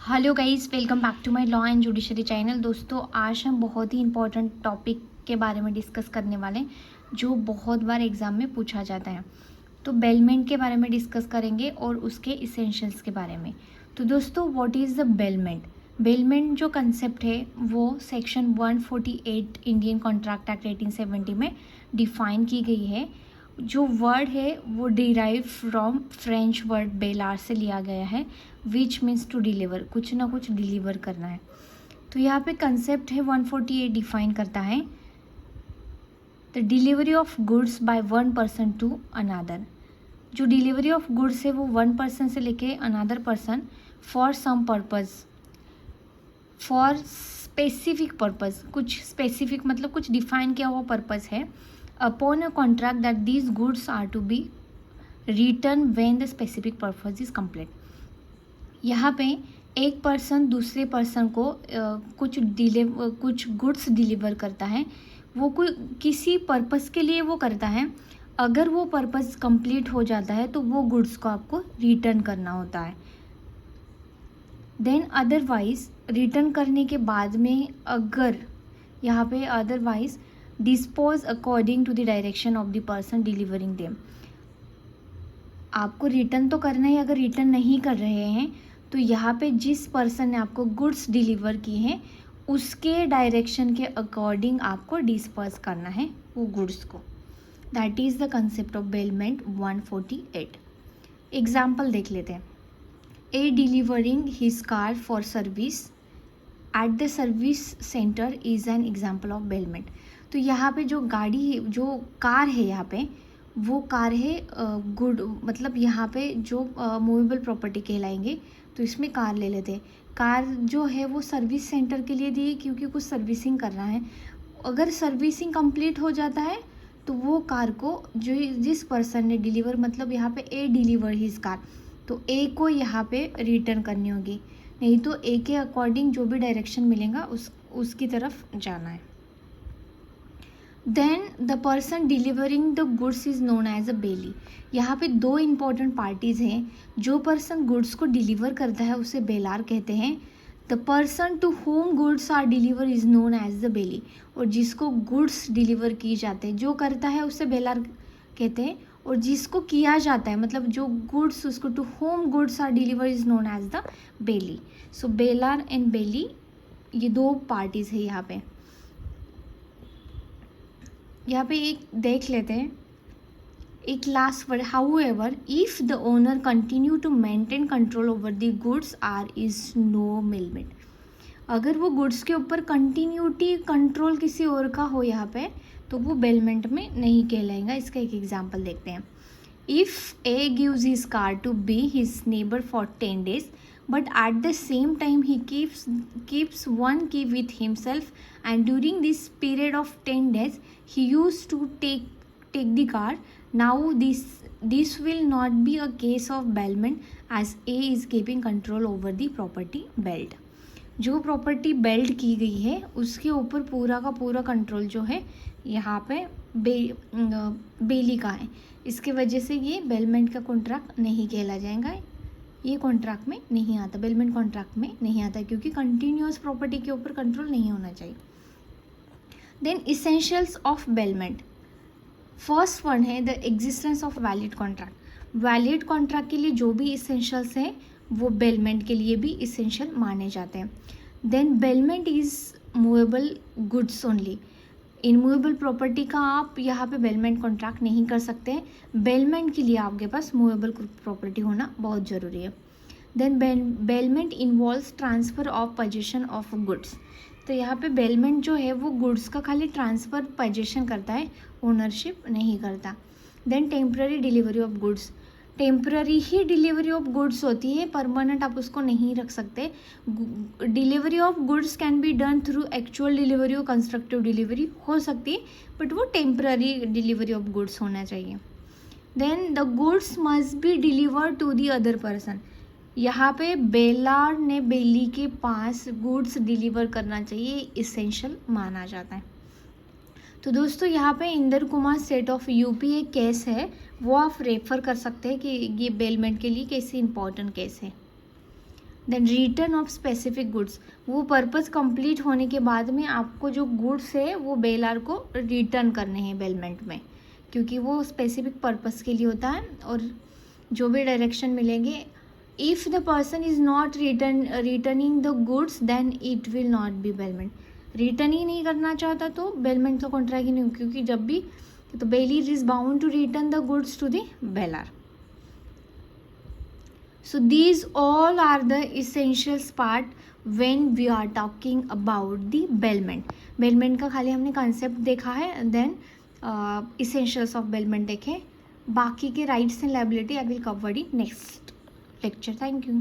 Hello guys, welcome back to my law and judiciary channel. दोस्तों, आज हम बहुत ही इंपॉर्टेंट टॉपिक के बारे में डिस्कस करने वाले हैं जो बहुत बार एग्जाम में पूछा जाता है। तो बेलमेंट के बारे में डिस्कस करेंगे और उसके इसेंशियल्स के बारे में। तो दोस्तों, what is the bailment? Bailment जो कंसेप्ट है वो सेक्शन 148 इंडियन कॉन्ट्रैक्ट एक्ट 1870 में डिफाइन की गई है। जो वर्ड है वो डिराइव फ्रॉम फ्रेंच वर्ड बेलार से लिया गया है, विच मीन्स टू डिलीवर, कुछ ना कुछ डिलीवर करना है। तो यहाँ पे कंसेप्ट है 148 डिफाइन करता है the delivery of goods by one person to another. जो डिलीवरी ऑफ गुड्स है वो वन पर्सन से लेके another person for some purpose, for specific purpose, कुछ स्पेसिफिक मतलब कुछ डिफाइन किया हुआ पर्पज़ है। Upon a contract that these goods are to be return when the specific purpose is complete. यहाँ पे एक पर्सन दूसरे पर्सन को कुछ गुड्स डिलीवर करता है। वो कोई किसी पर्पज़ के लिए वो करता है। अगर वो पर्पज़ कंप्लीट हो जाता है तो वो गुड्स को आपको रिटर्न करना होता है। देन अदरवाइज रिटर्न करने के बाद में अगर यहाँ पे otherwise dispose according to the direction of the person delivering them. आपको रिटर्न तो करना है। अगर रिटर्न नहीं कर रहे हैं तो यहाँ पे जिस पर्सन ने आपको गुड्स डिलीवर की हैं उसके डायरेक्शन के अकॉर्डिंग आपको डिस्पर्स करना है वो गुड्स को। That is the concept of bailment 148। Example देख लेते हैं। A delivering his car for service at the service centre is an example of bailment. तो यहाँ पे जो गाड़ी जो कार है यहाँ पे वो कार है गुड, मतलब यहाँ पे जो मूवेबल प्रॉपर्टी कहलाएंगे। तो इसमें कार ले लेते हैं। कार जो है वो सर्विस सेंटर के लिए दी क्योंकि कुछ सर्विसिंग करना है। अगर सर्विसिंग कंप्लीट हो जाता है तो वो कार को जो जिस पर्सन ने डिलीवर, मतलब यहाँ पे ए डिलीवर हिज कार, तो ए को यहाँ पे रिटर्न करनी होगी। नहीं तो ए के अकॉर्डिंग जो भी डायरेक्शन मिलेगा उसकी तरफ जाना है। Then the person delivering the goods is known as a bailee. यहाँ पे दो इम्पॉर्टेंट पार्टीज़ हैं। जो पर्सन गुड्स को डिलीवर करता है उसे बेलार कहते हैं। The person to whom goods are deliver is known as the bailee. और जिसको गुड्स डिलीवर की जाते हैं, जो करता है उसे बेलार कहते हैं। और जिसको किया जाता है, मतलब जो गुड्स उसको to whom goods are deliver is known as the bailee. So bailor and bailee ये दो पार्टीज़ है यहाँ पे। यहाँ पे एक देख लेते हैं एक last word, however if the owner continue to maintain control over the goods are is no bailment. अगर वो गुड्स के ऊपर कंटिन्यूटी कंट्रोल किसी और का हो यहाँ पे तो वो बेलमेंट में नहीं कहलाएगा। इसका एक एग्जांपल देखते हैं। If A gives his car to B his neighbour for 10 days but at the same time he keeps one key with himself, and during this period of 10 days he used to take the car. Now this will not be a case of bailment as A is keeping control over the property belt। जो property belt की गई है उसके ऊपर पूरा का पूरा control जो है यहाँ पे बेली का है। इसके वजह से ये बेलमेंट का कॉन्ट्रैक्ट नहीं कहला जाएगा। ये कॉन्ट्रैक्ट में नहीं आता, बेलमेंट कॉन्ट्रैक्ट में नहीं आता क्योंकि कंटिन्यूअस प्रॉपर्टी के ऊपर कंट्रोल नहीं होना चाहिए। Then essentials of bailment. First one है the existence of valid contract. Valid contract के लिए जो भी इसेंशियल्स हैं वो बेलमेंट के लिए भी इसेंशियल माने जाते हैं। Then bailment is movable goods only. Immovable property का आप यहाँ पे बेलमेंट कॉन्ट्रैक्ट नहीं कर सकते। बेलमेंट के लिए आपके पास मूवेबल प्रॉपर्टी होना बहुत ज़रूरी है। Then bailment involves transfer of position of goods. तो यहाँ पे बेलमेंट जो है वो गुड्स का खाली ट्रांसफ़र पोजीशन करता है, ओनरशिप नहीं करता। Then temporary delivery of goods. Temporary ही डिलीवरी ऑफ गुड्स होती है, परमानेंट आप उसको नहीं रख सकते। Delivery of goods can be done through actual delivery और कंस्ट्रक्टिव डिलीवरी हो सकती है, बट वो टेम्पररी डिलीवरी ऑफ गुड्स होना चाहिए। Then the goods must be delivered to the other person. यहाँ पे बेलार ने बेली के पास गुड्स डिलीवर करना चाहिए, इसेंशियल माना जाता है। तो दोस्तों यहाँ पे Inder Kumar state of UP एक केस है, वो आप रेफर कर सकते हैं कि ये बेलमेंट के लिए कैसे इंपॉर्टेंट केस है। Then return of specific goods, वो पर्पस कंप्लीट होने के बाद में आपको जो गुड्स है वो बेलर को रिटर्न करने हैं बेलमेंट में, क्योंकि वो स्पेसिफिक पर्पस के लिए होता है। और जो भी डायरेक्शन मिलेंगे, if the person is not returning the goods then it will not be bailment. Return ही नहीं करना चाहता तो बेलमेंट का कॉन्ट्रैक्ट ही नहीं होगा, क्योंकि जब भी तो bailee is bound to return the goods to the bailor. So these all are the essentials part when we are talking about the bailment. Bailment का खाली हमने concept देखा है, then essentials of bailment देखे। बाकी के rights and liability I will cover in next lecture. Thank you.